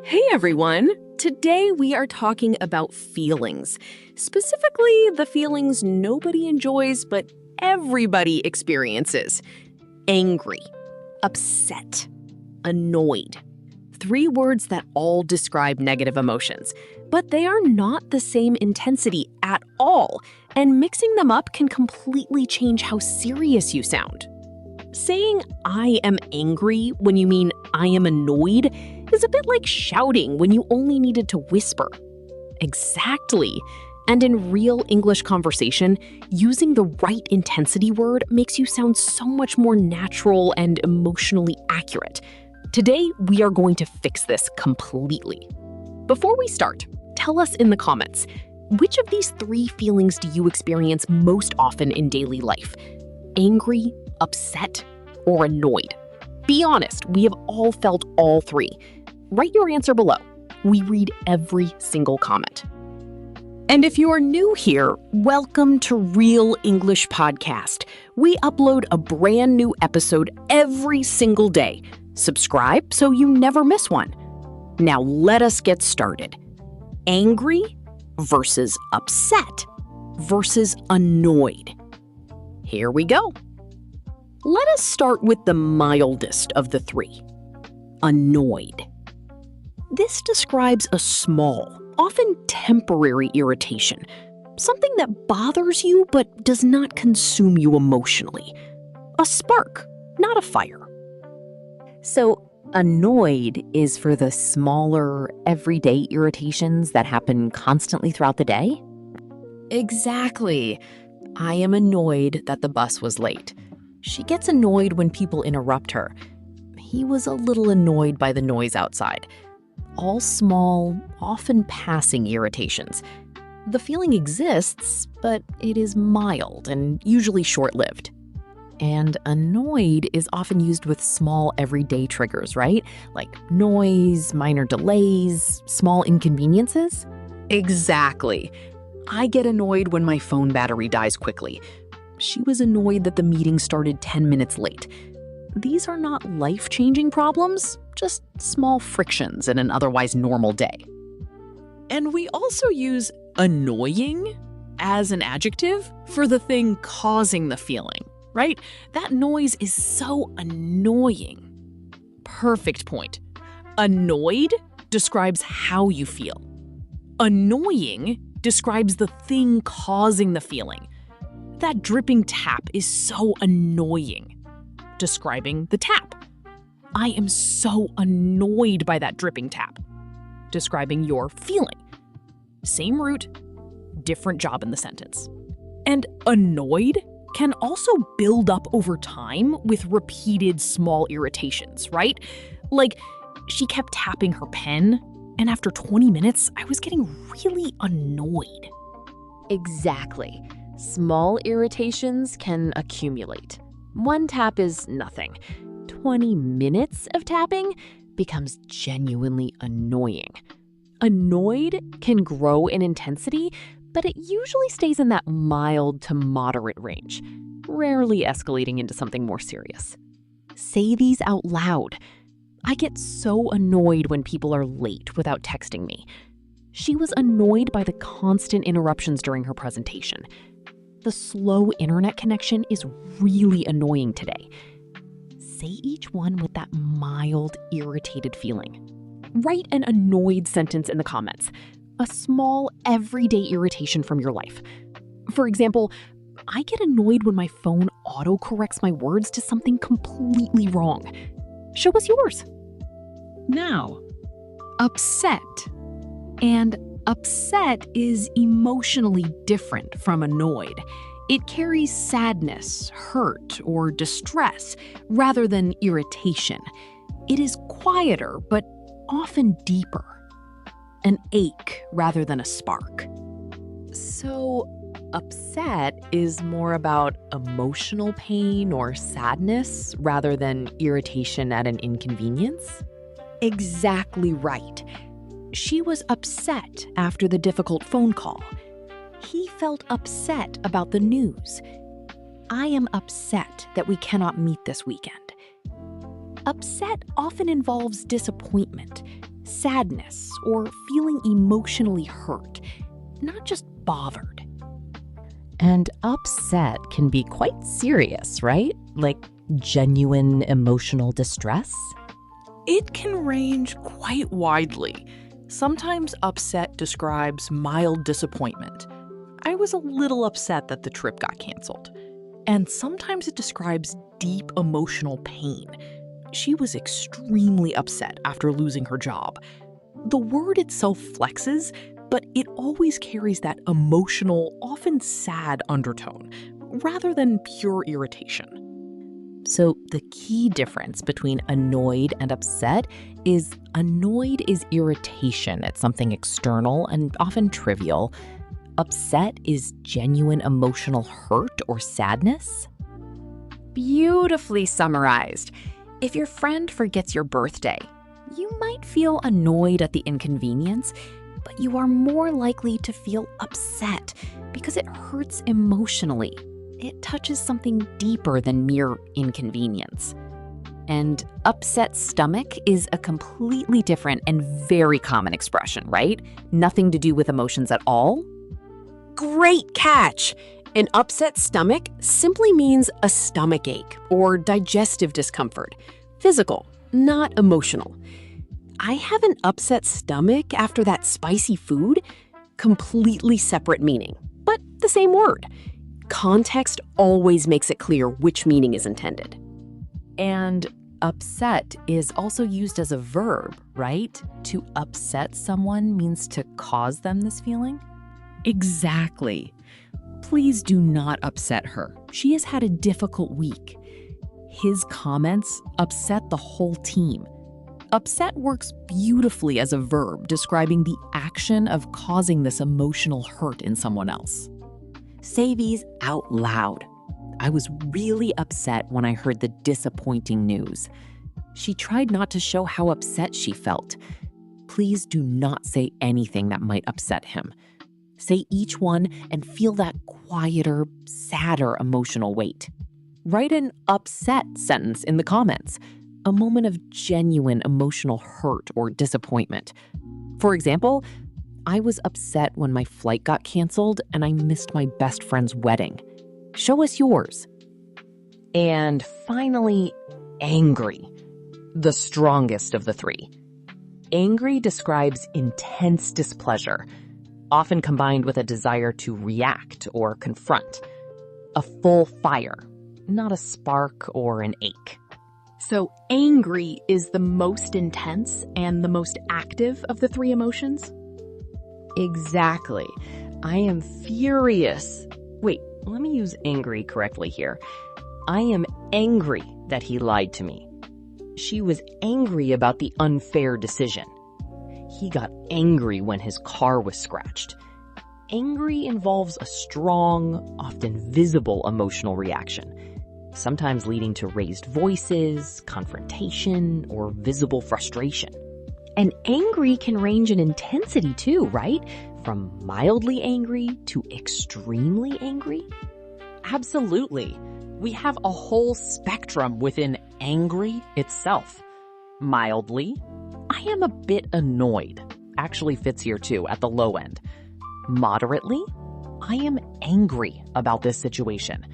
Hey everyone! Today we are talking about feelings. Specifically, the feelings nobody enjoys but everybody experiences. Angry, upset, annoyed. 3 words that all describe negative emotions, but they are not the same intensity at all, and mixing them up can completely change how serious you sound. Saying I am angry when you mean I am annoyed is a bit like shouting when you only needed to whisper. Exactly. And in real English conversation, using the right intensity word makes you sound so much more natural and emotionally accurate. Today, we are going to fix this completely. Before we start, tell us in the comments, which of these 3 feelings do you experience most often in daily life? Angry, upset, or annoyed? Be honest, we have all felt all 3. Write your answer below. We read every single comment. And if you are new here, welcome to Real English Podcast. We upload a brand new episode every single day. Subscribe so you never miss one. Now let us get started. Angry versus upset versus annoyed. Here we go. Let us start with the mildest of the 3, annoyed. This describes a small, often temporary irritation, something that bothers you but does not consume you emotionally. A spark, not a fire. So, annoyed is for the smaller, everyday irritations that happen constantly throughout the day? Exactly. I am annoyed that the bus was late. She gets annoyed when people interrupt her. He was a little annoyed by the noise outside. All small, often passing irritations. The feeling exists, but it is mild and usually short-lived. And annoyed is often used with small everyday triggers, right? Like noise, minor delays, small inconveniences. Exactly. I get annoyed when my phone battery dies quickly. She was annoyed that the meeting started 10 minutes late. These are not life-changing problems, just small frictions in an otherwise normal day. And we also use annoying as an adjective for the thing causing the feeling, right? That noise is so annoying. Perfect point. Annoyed describes how you feel. Annoying describes the thing causing the feeling. That dripping tap is so annoying. Describing the tap. I am so annoyed by that dripping tap. Describing your feeling. Same root, different job in the sentence. And annoyed can also build up over time with repeated small irritations, right? Like, she kept tapping her pen, and after 20 minutes, I was getting really annoyed. Exactly. Small irritations can accumulate. 1 tap is nothing. 20 minutes of tapping becomes genuinely annoying. Annoyed can grow in intensity, but it usually stays in that mild to moderate range, rarely escalating into something more serious. Say these out loud. I get so annoyed when people are late without texting me. She was annoyed by the constant interruptions during her presentation. The slow internet connection is really annoying today. Say each one with that mild, irritated feeling. Write an annoyed sentence in the comments. A small, everyday irritation from your life. For example, I get annoyed when my phone autocorrects my words to something completely wrong. Show us yours. Now, upset. And upset is emotionally different from annoyed. It carries sadness, hurt, or distress rather than irritation. It is quieter, but often deeper. An ache rather than a spark. So, upset is more about emotional pain or sadness rather than irritation at an inconvenience? Exactly right. She was upset after the difficult phone call. He felt upset about the news. I am upset that we cannot meet this weekend. Upset often involves disappointment. sadness, or feeling emotionally hurt, not just bothered. And upset can be quite serious, right? Like genuine emotional distress? It can range quite widely. Sometimes upset describes mild disappointment. I was a little upset that the trip got canceled. And sometimes it describes deep emotional pain. She was extremely upset after losing her job. The word itself flexes, but it always carries that emotional, often sad undertone, rather than pure irritation. So the key difference between annoyed and upset is annoyed is irritation at something external and often trivial. Upset is genuine emotional hurt or sadness. Beautifully summarized. If your friend forgets your birthday, you might feel annoyed at the inconvenience, but you are more likely to feel upset because it hurts emotionally. It touches something deeper than mere inconvenience. And upset stomach is a completely different and very common expression, right? Nothing to do with emotions at all. Great catch! An upset stomach simply means a stomach ache or digestive discomfort. Physical, not emotional. I have an upset stomach after that spicy food. Completely separate meaning, but the same word. Context always makes it clear which meaning is intended. And upset is also used as a verb, right? To upset someone means to cause them this feeling? Exactly. Please do not upset her. She has had a difficult week. His comments upset the whole team. Upset works beautifully as a verb describing the action of causing this emotional hurt in someone else. Say these out loud. I was really upset when I heard the disappointing news. She tried not to show how upset she felt. Please do not say anything that might upset him. Say each one and feel that quieter, sadder emotional weight. Write an upset sentence in the comments, a moment of genuine emotional hurt or disappointment. For example, I was upset when my flight got canceled and I missed my best friend's wedding. Show us yours. And finally, angry, the strongest of the three. Angry describes intense displeasure, often combined with a desire to react or confront. A full fire, not a spark or an ache. So angry is the most intense and the most active of the three emotions? Exactly. I am furious. Wait, let me use angry correctly here. I am angry that he lied to me. She was angry about the unfair decision. He got angry when his car was scratched. Angry involves a strong, often visible emotional reaction, sometimes leading to raised voices, confrontation, or visible frustration. And angry can range in intensity too, right? From mildly angry to extremely angry? Absolutely. We have a whole spectrum within angry itself. Mildly, I am a bit annoyed. Actually fits here too, at the low end. Moderately, I am angry about this situation.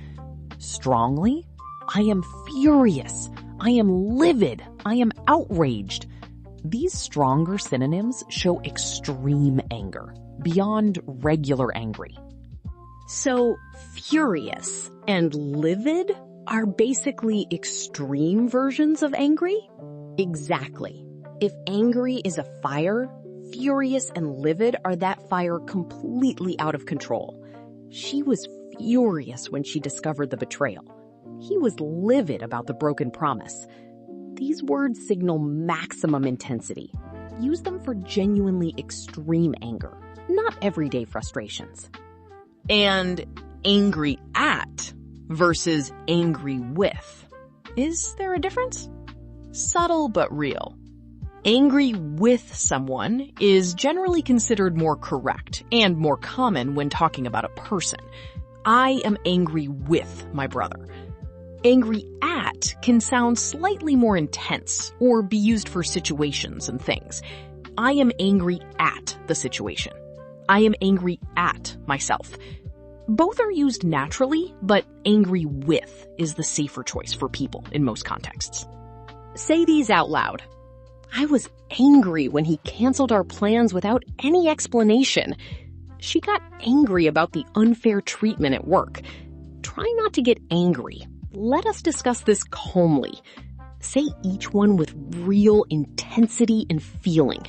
Strongly, I am furious. I am livid. I am outraged. These stronger synonyms show extreme anger, beyond regular angry. So, furious and livid are basically extreme versions of angry? Exactly. If angry is a fire, furious and livid are that fire completely out of control. She was furious when she discovered the betrayal. He was livid about the broken promise. These words signal maximum intensity. Use them for genuinely extreme anger, not everyday frustrations. And angry at versus angry with. Is there a difference? Subtle but real. Angry with someone is generally considered more correct and more common when talking about a person. I am angry with my brother. Angry at can sound slightly more intense or be used for situations and things. I am angry at the situation. I am angry at myself. Both are used naturally, but angry with is the safer choice for people in most contexts. Say these out loud. I was angry when he canceled our plans without any explanation. She got angry about the unfair treatment at work. Try not to get angry. Let us discuss this calmly. Say each one with real intensity and feeling.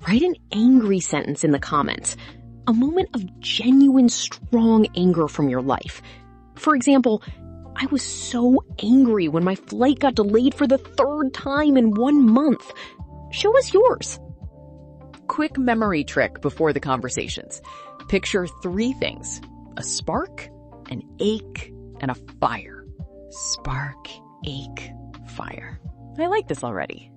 Write an angry sentence in the comments. A moment of genuine, strong anger from your life. For example, I was so angry when my flight got delayed for the 3rd time in 1 month. Show us yours. Quick memory trick before the conversations. Picture 3 things: a spark, an ache, and a fire. Spark, ache, fire. I like this already.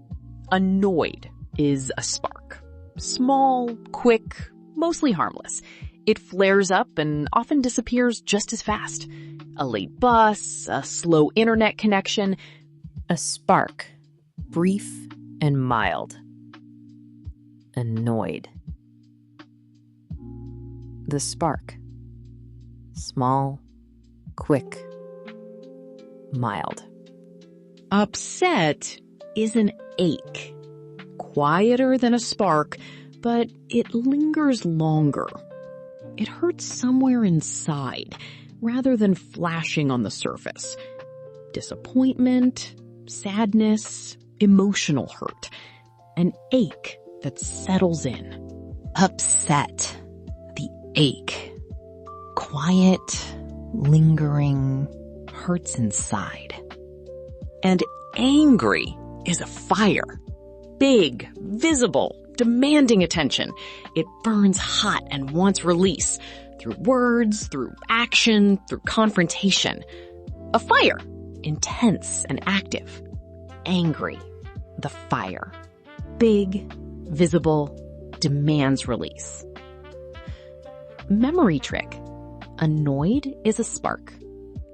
Annoyed is a spark. Small, quick, mostly harmless. It flares up and often disappears just as fast. A late bus, a slow internet connection. A spark. Brief and mild. Annoyed. The spark. Small, quick, mild. Upset is an ache. Quieter than a spark, but it lingers longer. It hurts somewhere inside, rather than flashing on the surface. Disappointment, sadness, emotional hurt. An ache that settles in. Upset. The ache. Quiet, lingering, hurts inside. And angry is a fire. Big, visible, demanding attention. It burns hot and wants release. Through words, through action, through confrontation. A fire. Intense and active. Angry. The fire. Big, visible, demands release. Memory trick. Annoyed is a spark.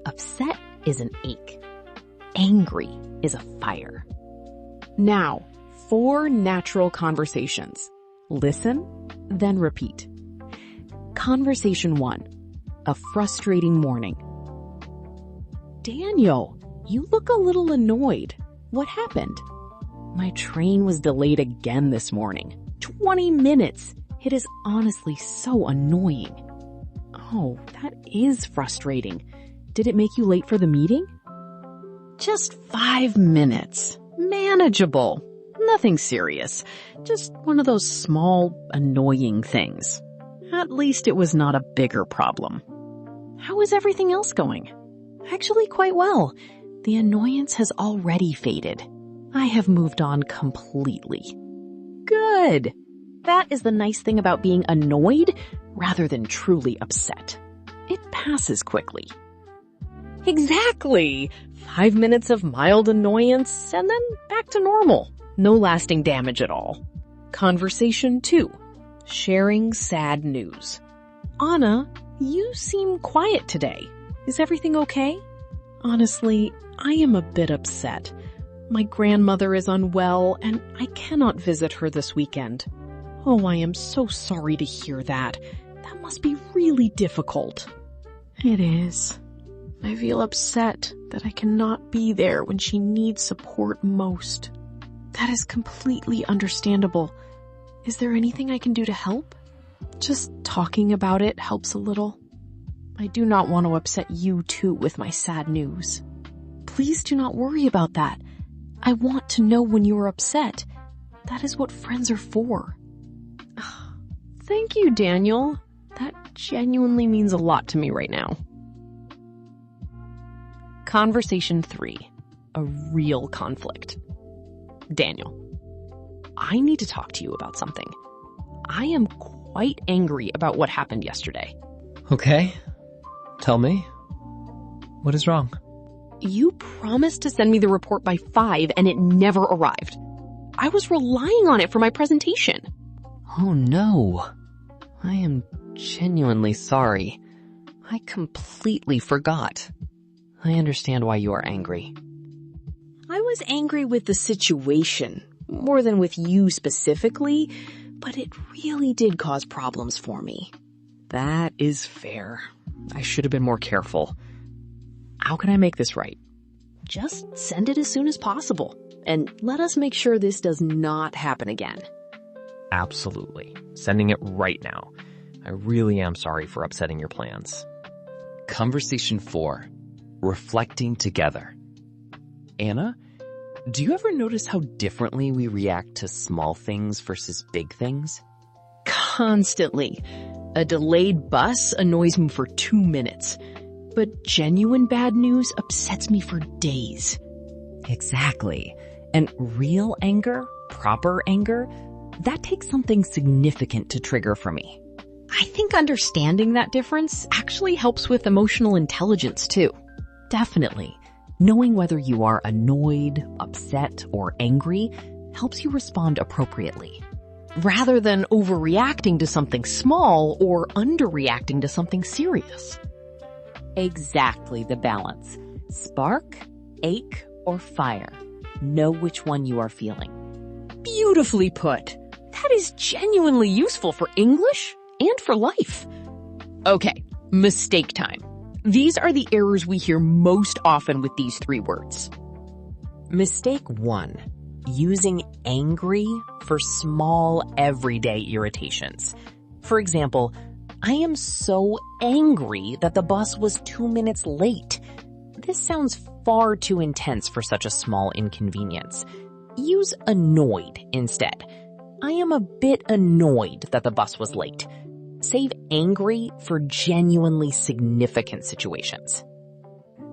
Upset is an ache. Angry is a fire. Now, 4 natural conversations. Listen, then repeat. Conversation 1. A frustrating morning. Daniel, you look a little annoyed. What happened? My train was delayed again this morning. 20 minutes. It is honestly so annoying. Oh, that is frustrating. Did it make you late for the meeting? Just 5 minutes. Manageable. Nothing serious. Just one of those small, annoying things. At least it was not a bigger problem. How is everything else going? Actually, quite well. The annoyance has already faded. I have moved on completely. Good. That is the nice thing about being annoyed rather than truly upset. It passes quickly. Exactly. 5 minutes of mild annoyance and then back to normal. No lasting damage at all. Conversation 2. Sharing sad news. Anna, you seem quiet today. Is everything okay? Honestly, I am a bit upset. My grandmother is unwell and I cannot visit her this weekend. Oh, I am so sorry to hear that. That must be really difficult. It is. I feel upset that I cannot be there when she needs support most. That is completely understandable. Is there anything I can do to help? Just talking about it helps a little. I do not want to upset you too with my sad news. Please do not worry about that. I want to know when you are upset. That is what friends are for. Thank you, Daniel. That genuinely means a lot to me right now. Conversation 3. A real conflict. Daniel, I need to talk to you about something. I am quite angry about what happened yesterday. Okay. Tell me. What is wrong? You promised to send me the report by 5 and it never arrived. I was relying on it for my presentation. Oh no. I am genuinely sorry. I completely forgot. I understand why you are angry. I was angry with the situation, more than with you specifically, but it really did cause problems for me. That is fair. I should have been more careful. How can I make this right? Just send it as soon as possible, and let us make sure this does not happen again. Absolutely. Sending it right now. I really am sorry for upsetting your plans. Conversation 4. Reflecting together. Anna, do you ever notice how differently we react to small things versus big things? Constantly. A delayed bus annoys me for 2 minutes, but genuine bad news upsets me for days. Exactly. And real anger, proper anger, that takes something significant to trigger for me. I think understanding that difference actually helps with emotional intelligence too. Definitely. Knowing whether you are annoyed, upset, or angry helps you respond appropriately, rather than overreacting to something small or underreacting to something serious. Exactly the balance. Spark, ache, or fire. Know which one you are feeling. Beautifully put. That is genuinely useful for English and for life. Okay, mistake time. These are the errors we hear most often with these 3 words. Mistake 1. Using angry for small, everyday irritations. For example, I am so angry that the bus was 2 minutes late. This sounds far too intense for such a small inconvenience. Use annoyed instead. I am a bit annoyed that the bus was late. Save angry for genuinely significant situations.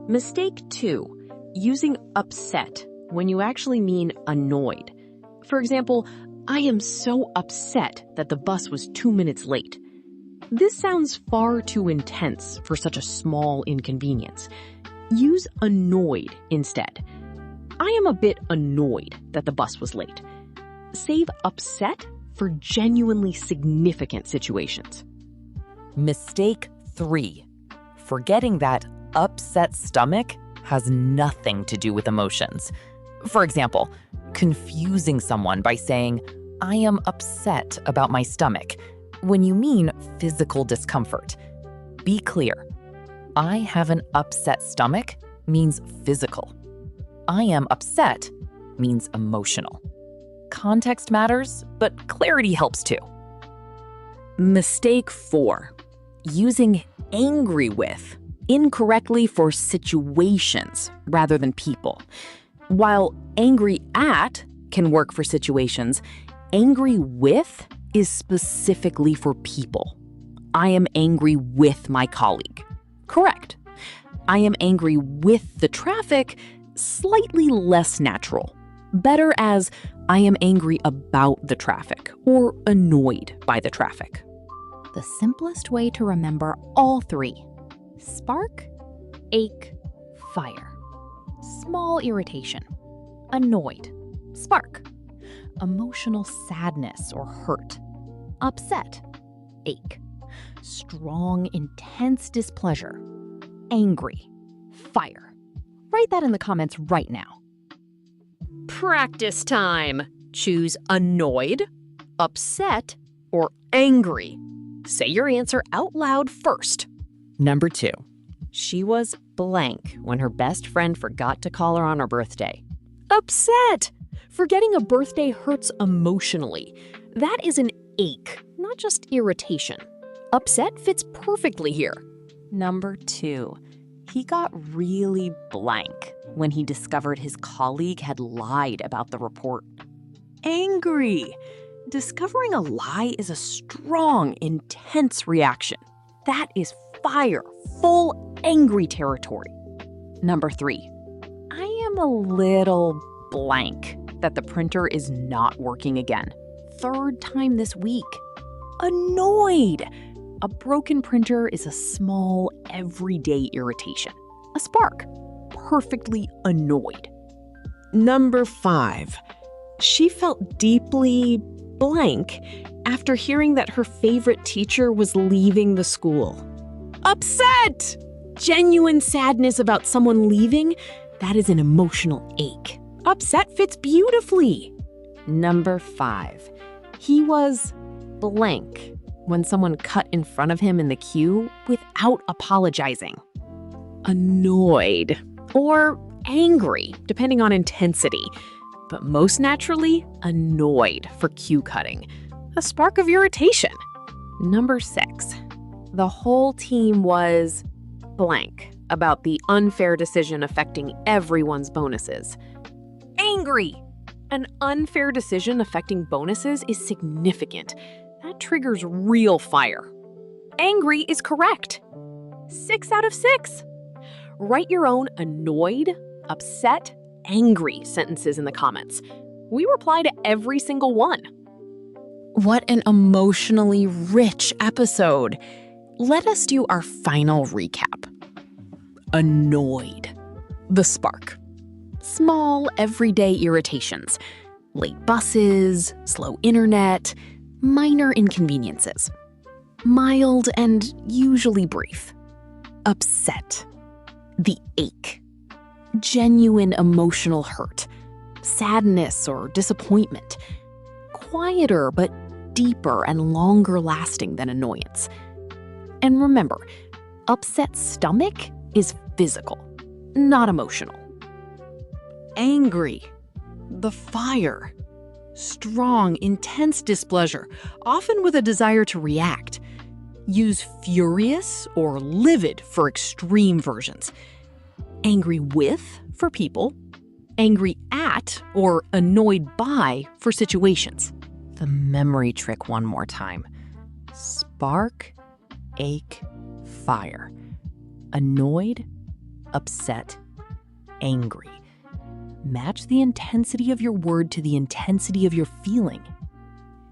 Mistake 2. Using upset when you actually mean annoyed. For example, I am so upset that the bus was 2 minutes late. This sounds far too intense for such a small inconvenience. Use annoyed instead. I am a bit annoyed that the bus was late. Save upset for genuinely significant situations. Mistake 3. Forgetting that upset stomach has nothing to do with emotions. For example, confusing someone by saying, I am upset about my stomach, when you mean physical discomfort. Be clear. I have an upset stomach means physical. I am upset means emotional. Context matters, but clarity helps too. Mistake 4. Using angry with incorrectly for situations rather than people. While angry at can work for situations, angry with is specifically for people. I am angry with my colleague. Correct. I am angry with the traffic, slightly less natural. Better as I am angry about the traffic or annoyed by the traffic. The simplest way to remember all 3. Spark, ache, fire. Small irritation. Annoyed. Spark. Emotional sadness or hurt. Upset. Ache. Strong, intense displeasure. Angry. Fire. Write that in the comments right now. Practice time. Choose annoyed, upset, or angry. Say your answer out loud first. Number 2. She was blank when her best friend forgot to call her on her birthday. Upset! Forgetting a birthday hurts emotionally. That is an ache, not just irritation. Upset fits perfectly here. Number 2. He got really blank when he discovered his colleague had lied about the report. Angry. Discovering a lie is a strong, intense reaction. That is fire, full angry territory. Number 3. I am a little blank that the printer is not working again. 3rd time this week. Annoyed. A broken printer is a small, everyday irritation. A spark. Perfectly annoyed. Number 5. She felt deeply blank after hearing that her favorite teacher was leaving the school. Upset! Genuine sadness about someone leaving, that is an emotional ache. Upset fits beautifully. Number 5. He was blank when someone cut in front of him in the queue without apologizing. Annoyed or angry, depending on intensity, but most naturally, annoyed for queue cutting. A spark of irritation. Number 6. The whole team was blank about the unfair decision affecting everyone's bonuses. Angry. An unfair decision affecting bonuses is significant. That triggers real fire. Angry is correct. 6 out of 6. Write your own annoyed, upset, angry sentences in the comments. We reply to every single one. What an emotionally rich episode. Let us do our final recap. Annoyed. The spark. Small, everyday irritations. Late buses, slow internet, minor inconveniences. Mild and usually brief. Upset. The ache. Genuine emotional hurt. Sadness or disappointment. Quieter but deeper and longer lasting than annoyance. And remember, upset stomach is physical, not emotional. Angry. The fire. Strong, intense displeasure, often with a desire to react. Use furious or livid for extreme versions. Angry with for people. Angry at or annoyed by for situations. The memory trick one more time. Spark, ache, fire. Annoyed, upset, angry. Match the intensity of your word to the intensity of your feeling.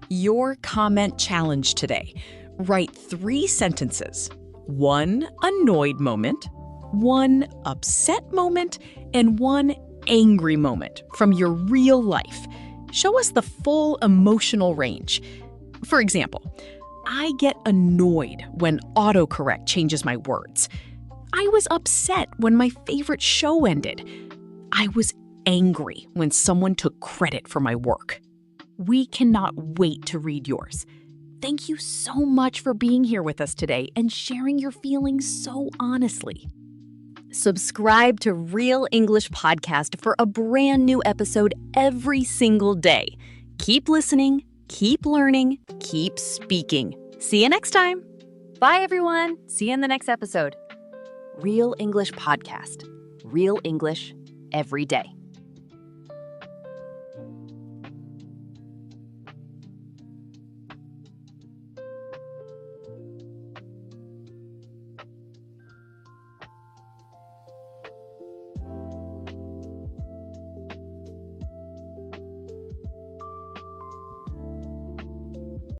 Your comment challenge today. Write 3 sentences. 1 annoyed moment, 1 upset moment, and 1 angry moment from your real life. Show us the full emotional range. For example, I get annoyed when autocorrect changes my words. I was upset when my favorite show ended. I was angry when someone took credit for my work. We cannot wait to read yours. Thank you so much for being here with us today and sharing your feelings so honestly. Subscribe to Real English Podcast for a brand new episode every single day. Keep listening, keep learning, keep speaking. See you next time. Bye, everyone. See you in the next episode. Real English Podcast. Real English every day.